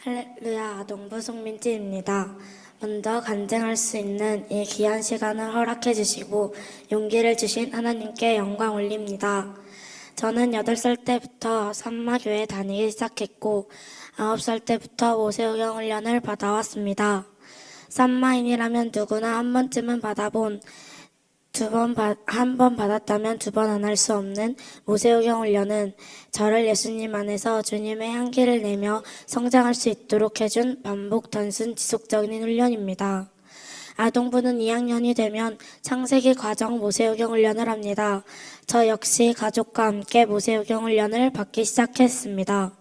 할렐루야, 아동부 송민지입니다. 먼저 간증할 수 있는 이 귀한 시간을 허락해 주시고 용기를 주신 하나님께 영광 올립니다. 저는 8살 때부터 산마교회 다니기 시작했고 9살 때부터 모세오경 훈련을 받아왔습니다. 산마인이라면 누구나 한 번쯤은 받아본 한 번 받았다면 두 번 안 할 수 없는 모세오경 훈련은 저를 예수님 안에서 주님의 향기를 내며 성장할 수 있도록 해준 반복 단순 지속적인 훈련입니다. 아동부는 2학년이 되면 창세기 과정 모세오경 훈련을 합니다. 저 역시 가족과 함께 모세오경 훈련을 받기 시작했습니다.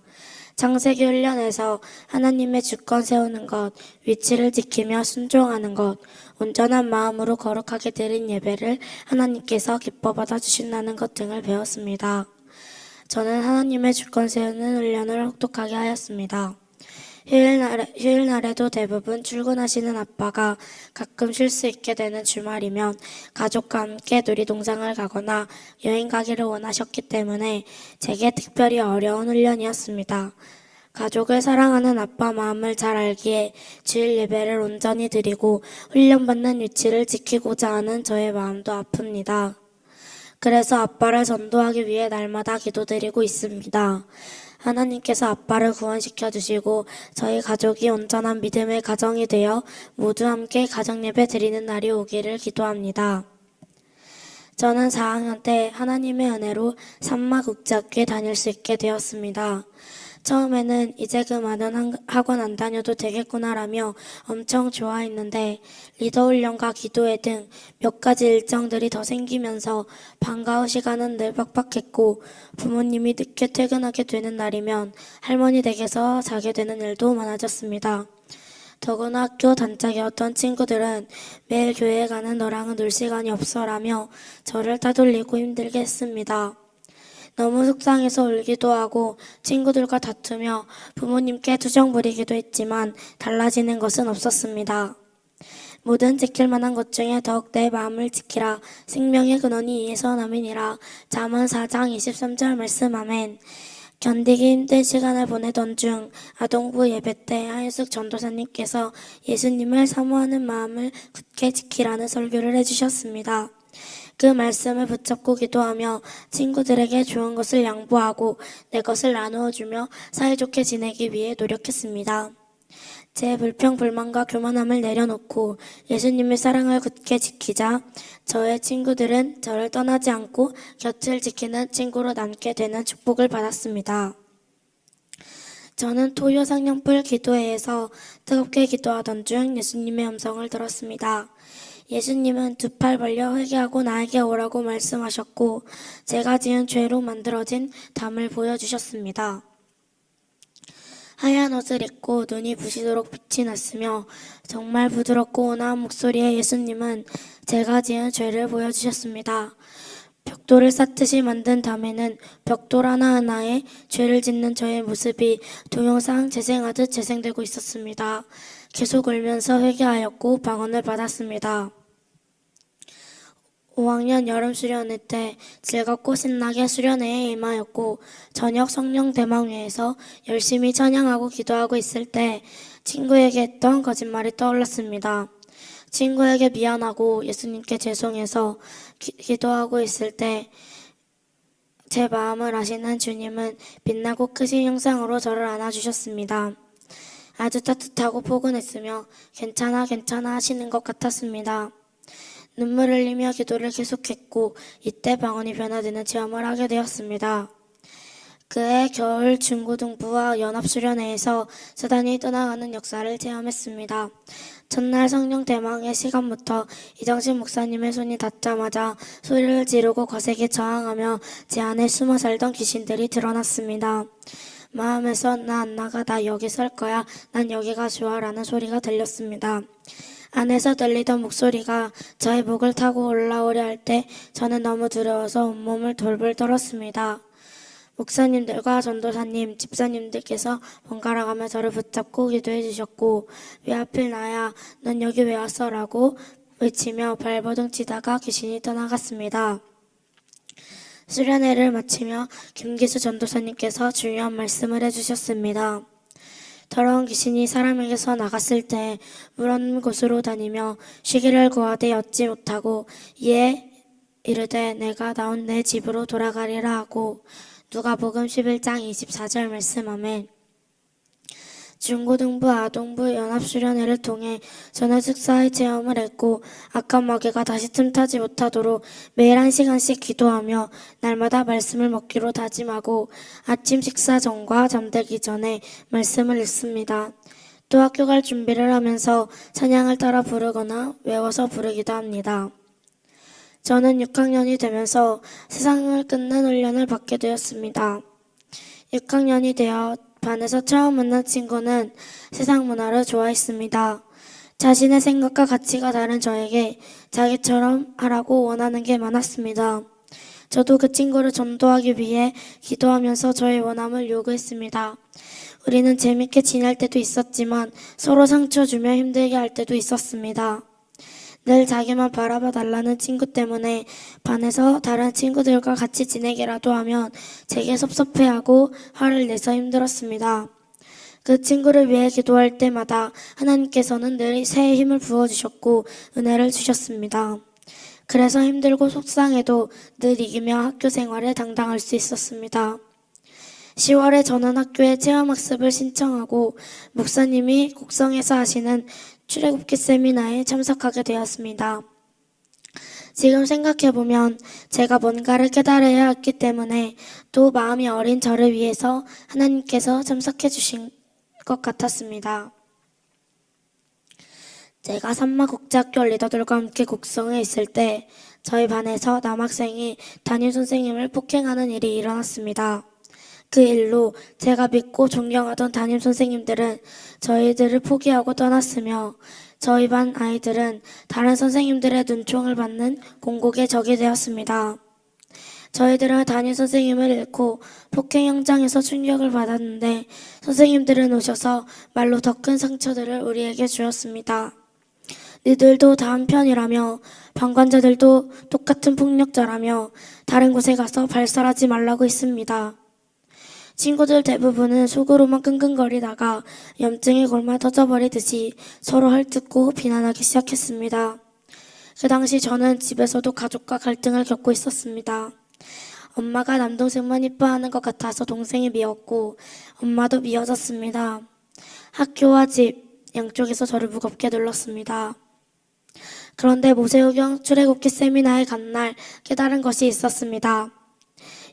창세기 훈련에서 하나님의 주권 세우는 것, 위치를 지키며 순종하는 것, 온전한 마음으로 거룩하게 드린 예배를 하나님께서 기뻐 받아주신다는 것 등을 배웠습니다. 저는 하나님의 주권 세우는 훈련을 혹독하게 하였습니다. 휴일날에도 대부분 출근하시는 아빠가 가끔 쉴 수 있게 되는 주말이면 가족과 함께 놀이동산을 가거나 여행 가기를 원하셨기 때문에 제게 특별히 어려운 훈련이었습니다. 가족을 사랑하는 아빠 마음을 잘 알기에 주일 예배를 온전히 드리고 훈련받는 위치를 지키고자 하는 저의 마음도 아픕니다. 그래서 아빠를 전도하기 위해 날마다 기도드리고 있습니다. 하나님께서 아빠를 구원시켜 주시고 저희 가족이 온전한 믿음의 가정이 되어 모두 함께 가정예배 드리는 날이 오기를 기도합니다. 저는 4학년 때 하나님의 은혜로 산마국제학교에 다닐 수 있게 되었습니다. 처음에는 이제 그만은 학원 안 다녀도 되겠구나라며 엄청 좋아했는데 리더훈련과 기도회 등 몇 가지 일정들이 더 생기면서 방과 후 시간은 늘 빡빡했고 부모님이 늦게 퇴근하게 되는 날이면 할머니 댁에서 자게 되는 일도 많아졌습니다. 더구나 학교 단짝이었던 친구들은 매일 교회에 가는 너랑은 놀 시간이 없어라며 저를 따돌리고 힘들게 했습니다. 너무 속상해서 울기도 하고 친구들과 다투며 부모님께 투정 부리기도 했지만 달라지는 것은 없었습니다. 모든 지킬 만한 것 중에 더욱 내 마음을 지키라. 생명의 근원이 이에서 남이니라. 잠언 4장 23절 말씀 아멘. 견디기 힘든 시간을 보내던 중 아동부 예배 때 하윤숙 전도사님께서 예수님을 사모하는 마음을 굳게 지키라는 설교를 해주셨습니다. 그 말씀을 붙잡고 기도하며 친구들에게 좋은 것을 양보하고 내 것을 나누어주며 사이좋게 지내기 위해 노력했습니다. 제 불평, 불만과 교만함을 내려놓고 예수님의 사랑을 굳게 지키자 저의 친구들은 저를 떠나지 않고 곁을 지키는 친구로 남게 되는 축복을 받았습니다. 저는 토요 상령불 기도회에서 뜨겁게 기도하던 중 예수님의 음성을 들었습니다. 예수님은 두 팔 벌려 회개하고 나에게 오라고 말씀하셨고 제가 지은 죄로 만들어진 담을 보여주셨습니다. 하얀 옷을 입고 눈이 부시도록 빛이 났으며 정말 부드럽고 온화한 목소리의 예수님은 제가 지은 죄를 보여주셨습니다. 벽돌을 쌓듯이 만든 담에는 벽돌 하나하나에 죄를 짓는 저의 모습이 동영상 재생하듯 재생되고 있었습니다. 계속 울면서 회개하였고 방언을 받았습니다. 5학년 여름 수련회 때 즐겁고 신나게 수련회에 임하였고 저녁 성령 대망회에서 열심히 찬양하고 기도하고 있을 때 친구에게 했던 거짓말이 떠올랐습니다. 친구에게 미안하고 예수님께 죄송해서 기도하고 있을 때 제 마음을 아시는 주님은 빛나고 크신 형상으로 저를 안아주셨습니다. 아주 따뜻하고 포근했으며 괜찮아 괜찮아 하시는 것 같았습니다. 눈물을 흘리며 기도를 계속했고 이때 방언이 변화되는 체험을 하게 되었습니다. 그해 겨울 중고등부와 연합수련회에서 사단이 떠나가는 역사를 체험했습니다. 첫날 성령 대망의 시간부터 이정식 목사님의 손이 닿자마자 소리를 지르고 거세게 저항하며 제 안에 숨어 살던 귀신들이 드러났습니다. 마음에서 나 안 나가, 나 여기 설 거야, 난 여기가 좋아 라는 소리가 들렸습니다. 안에서 들리던 목소리가 저의 목을 타고 올라오려 할 때 저는 너무 두려워서 온몸을 돌돌 떨었습니다. 목사님들과 전도사님, 집사님들께서 번갈아가며 저를 붙잡고 기도해 주셨고 왜 하필 나야, 넌 여기 왜 왔어? 라고 외치며 발버둥 치다가 귀신이 떠나갔습니다. 수련회를 마치며 김기수 전도사님께서 중요한 말씀을 해주셨습니다. 더러운 귀신이 사람에게서 나갔을 때 물 없는 곳으로 다니며 쉬기를 구하되 얻지 못하고 이에 이르되 내가 나온 내 집으로 돌아가리라 하고 누가복음 11장 24절 말씀하며 중고등부, 아동부, 연합수련회를 통해 전회숙사의 체험을 했고 악한 마귀가 다시 틈타지 못하도록 매일 1시간씩 기도하며 날마다 말씀을 먹기로 다짐하고 아침 식사 전과 잠들기 전에 말씀을 읽습니다. 또 학교 갈 준비를 하면서 찬양을 따라 부르거나 외워서 부르기도 합니다. 저는 6학년이 되면서 세상을 끝낸 훈련을 받게 되었습니다. 6학년이 되어 반에서 처음 만난 친구는 세상 문화를 좋아했습니다. 자신의 생각과 가치가 다른 저에게 자기처럼 하라고 원하는 게 많았습니다. 저도 그 친구를 전도하기 위해 기도하면서 저의 원함을 요구했습니다. 우리는 재밌게 지낼 때도 있었지만 서로 상처 주며 힘들게 할 때도 있었습니다. 늘 자기만 바라봐 달라는 친구 때문에 반에서 다른 친구들과 같이 지내기라도 하면 제게 섭섭해하고 화를 내서 힘들었습니다. 그 친구를 위해 기도할 때마다 하나님께서는 늘 새 힘을 부어주셨고 은혜를 주셨습니다. 그래서 힘들고 속상해도 늘 이기며 학교 생활에 당당할 수 있었습니다. 10월에 저는 학교에 체험학습을 신청하고 목사님이 곡성에서 하시는 출애굽기 세미나에 참석하게 되었습니다. 지금 생각해보면 제가 뭔가를 깨달아야 했기 때문에 또 마음이 어린 저를 위해서 하나님께서 참석해 주신 것 같았습니다. 제가 산마국제학교 리더들과 함께 곡성에 있을 때 저희 반에서 남학생이 담임선생님을 폭행하는 일이 일어났습니다. 그 일로 제가 믿고 존경하던 담임선생님들은 저희들을 포기하고 떠났으며 저희 반 아이들은 다른 선생님들의 눈총을 받는 공곡의 적이 되었습니다. 저희들은 담임선생님을 잃고 폭행 현장에서 충격을 받았는데 선생님들은 오셔서 말로 더 큰 상처들을 우리에게 주었습니다. 니들도 다 한편이라며 방관자들도 똑같은 폭력자라며 다른 곳에 가서 발설하지 말라고 했습니다. 친구들 대부분은 속으로만 끙끙거리다가 염증에 골마 터져버리듯이 서로 헐뜯고 비난하기 시작했습니다. 그 당시 저는 집에서도 가족과 갈등을 겪고 있었습니다. 엄마가 남동생만 이뻐하는 것 같아서 동생이 미웠고 엄마도 미워졌습니다. 학교와 집 양쪽에서 저를 무겁게 눌렀습니다. 그런데 모세오경 출애굽기 세미나에 간 날 깨달은 것이 있었습니다.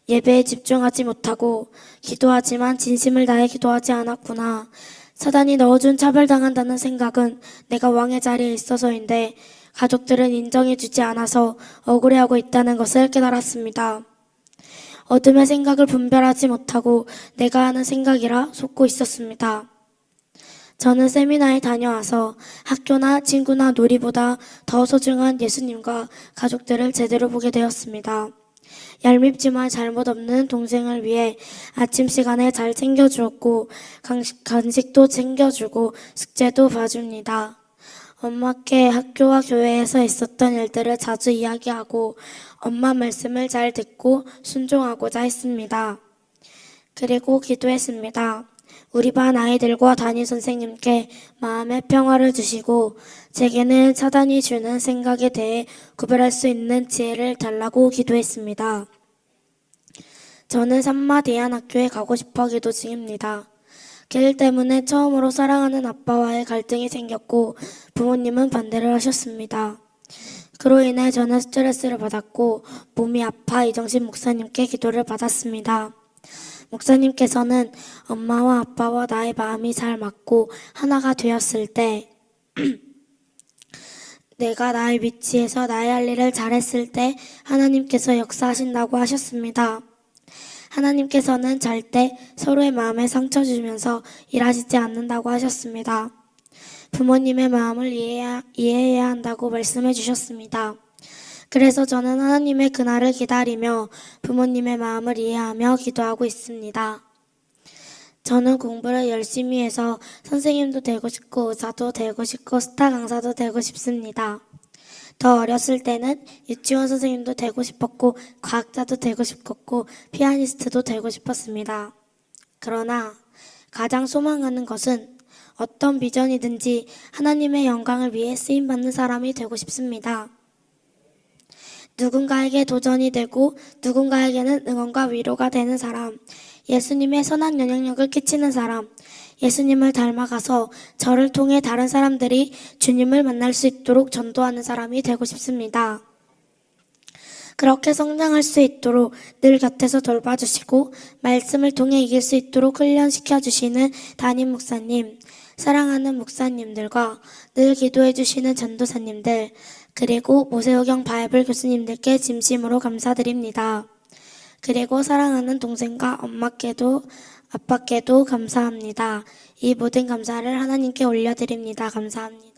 예배에 집중하지 못하고 기도하지만 진심을 다해 기도하지 않았구나. 사단이 넣어준 차별당한다는 생각은 내가 왕의 자리에 있어서인데 가족들은 인정해주지 않아서 억울해하고 있다는 것을 깨달았습니다. 어둠의 생각을 분별하지 못하고 내가 하는 생각이라 속고 있었습니다. 저는 세미나에 다녀와서 학교나 친구나 놀이보다 더 소중한 예수님과 가족들을 제대로 보게 되었습니다. 얄밉지만 잘못 없는 동생을 위해 아침 시간에 잘 챙겨주었고 간식도 챙겨주고 숙제도 봐줍니다. 엄마께 학교와 교회에서 있었던 일들을 자주 이야기하고 엄마 말씀을 잘 듣고 순종하고자 했습니다. 그리고 기도했습니다. 우리 반 아이들과 담임 선생님께 마음의 평화를 주시고 제게는 사단이 주는 생각에 대해 구별할 수 있는 지혜를 달라고 기도했습니다. 저는 산마대안학교에 가고 싶어 기도 중입니다. 그 일 때문에 처음으로 사랑하는 아빠와의 갈등이 생겼고 부모님은 반대를 하셨습니다. 그로 인해 저는 스트레스를 받았고 몸이 아파 이정신 목사님께 기도를 받았습니다. 목사님께서는 엄마와 아빠와 나의 마음이 잘 맞고 하나가 되었을 때 내가 나의 위치에서 나의 할 일을 잘했을 때 하나님께서 역사하신다고 하셨습니다. 하나님께서는 절대 서로의 마음에 상처 주면서 일하시지 않는다고 하셨습니다. 부모님의 마음을 이해해야 한다고 말씀해 주셨습니다. 그래서 저는 하나님의 그날을 기다리며 부모님의 마음을 이해하며 기도하고 있습니다. 저는 공부를 열심히 해서 선생님도 되고 싶고 의사도 되고 싶고 스타 강사도 되고 싶습니다. 더 어렸을 때는 유치원 선생님도 되고 싶었고 과학자도 되고 싶었고 피아니스트도 되고 싶었습니다. 그러나 가장 소망하는 것은 어떤 비전이든지 하나님의 영광을 위해 쓰임받는 사람이 되고 싶습니다. 누군가에게 도전이 되고 누군가에게는 응원과 위로가 되는 사람, 예수님의 선한 영향력을 끼치는 사람, 예수님을 닮아가서 저를 통해 다른 사람들이 주님을 만날 수 있도록 전도하는 사람이 되고 싶습니다. 그렇게 성장할 수 있도록 늘 곁에서 돌봐주시고 말씀을 통해 이길 수 있도록 훈련시켜주시는 담임 목사님, 사랑하는 목사님들과 늘 기도해주시는 전도사님들, 그리고 모세오경 바이블 교수님들께 진심으로 감사드립니다. 그리고 사랑하는 동생과 엄마께도 아빠께도 감사합니다. 이 모든 감사를 하나님께 올려드립니다. 감사합니다.